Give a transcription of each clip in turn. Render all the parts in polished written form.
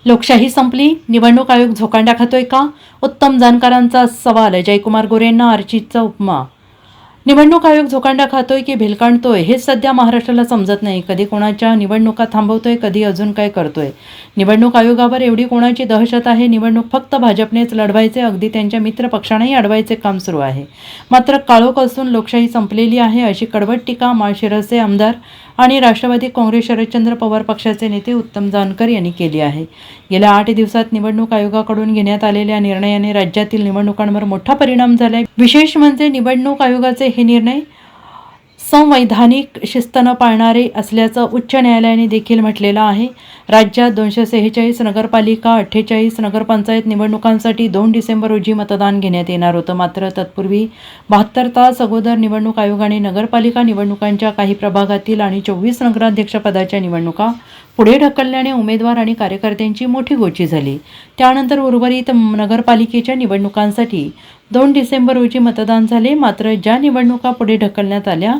लोकशाही संपली, निवडणूक आयोग झोकांड्या खातोय का? उत्तम जानकरांचा सवाल. जयकुमार गोरेंना आर्चीचा उपमा. निवडणूक आयोग झोकांड्या खातोय की भेलकांडतोय हेच सध्या महाराष्ट्राला समजत नाही. कधी कोणाच्या निवडणुका थांबवतोय, कधी अजून काय करतोय. निवडणूक आयोगावर एवढी कोणाची दहशत आहे? निवडणूक फक्त भाजपनेच लढवायचे, अगदी त्यांच्या मित्र पक्षांनाही अडवायचे काम सुरू आहे. मात्र काळोख असून लोकशाही संपलेली आहे अशी कडवट टीका माळशिरसचे आमदार आणि राष्ट्रवादी काँग्रेस शरदचंद्र पवार पक्षाचे नेते उत्तम जानकर यांनी केली आहे. गेल्या 8 दिवसात निवडणूक आयोगाकडून घेण्यात आलेल्या निर्णयाने राज्यातील निवडणुकांवर मोठा परिणाम झालाय. विशेष म्हणजे निवडणूक आयोगाचे हे निर्णय संवैधानिक शिस्त न पाळणारे असल्याचं उच्च न्यायालयाने देखील म्हटलेलं आहे. राज्यात 246 नगरपालिका 48 नगरपंचायत निवडणुकांसाठी 2 डिसेंबर रोजी मतदान घेण्यात येणार होतं. मात्र तत्पूर्वी 72 तास अगोदर निवडणूक आयोगाने नगरपालिका निवडणुकांच्या काही प्रभागातील आणि 24 नगराध्यक्षपदाच्या निवडणुका पुढे ढकलल्याने उमेदवार आणि कार्यकर्त्यांची मोठी गोची झाली. त्यानंतर उर्वरित नगरपालिकेच्या निवडणुकांसाठी 2 डिसेंबर रोजी मतदान झाले. मात्र ज्या निवडणुका पुढे ढकलण्यात आल्या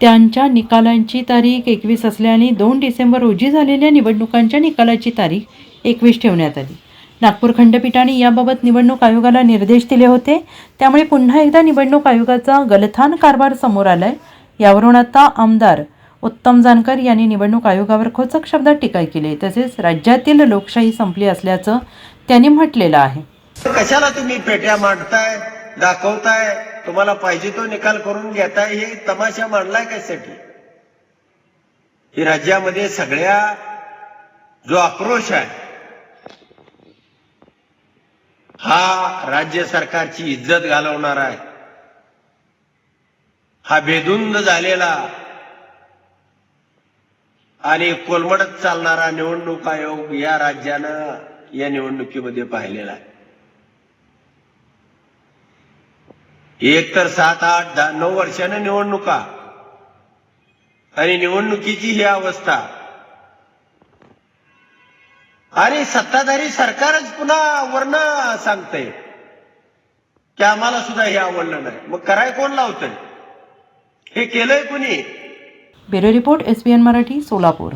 त्यांच्या निकालांची तारीख 21 असल्याने 2 डिसेंबर रोजी झालेल्या निवडणुकांच्या निकालाची तारीख 21 ठेवण्यात आली. नागपूर खंडपीठाने याबाबत निवडणूक आयोगाला निर्देश दिले होते. त्यामुळे पुन्हा एकदा निवडणूक आयोगाचा गलथान कारभार समोर आलाय. यावरून आता आमदार उत्तम जानकर यांनी निवडणूक आयोगावर खोचक शब्दात टीका केली. तसेच राज्यातील लोकशाही संपली असल्याचं त्यांनी म्हटलेलं आहे. कशाला तुम्ही पेट्या मांडताय, दाखवताय, तुम्हाला पाहिजे तो निकाल करून घेताय, हे तमाशा मांडलाय कशासाठी? ही राज्यामध्ये सगळ्या जो आक्रोश आहे हा राज्य सरकारची इज्जत घालवणार आहे. हा बेधुंद झालेला आणि कोलमडत चालणारा निवडणूक आयोग या राज्यानं या निवडणुकीमध्ये पाहिलेला आहे. एक तर 7, 8, 10, 9 वर्षानं निवडणुका आणि निवडणुकीची ही अवस्था आणि सत्ताधारी सरकारच पुन्हा वरनं सांगतंय की आम्हाला सुद्धा हे आवडलं नाही. मग कराय कोण लावतंय? हे केलंय कुणी? Bureau report, SBN Marathi, Solapur.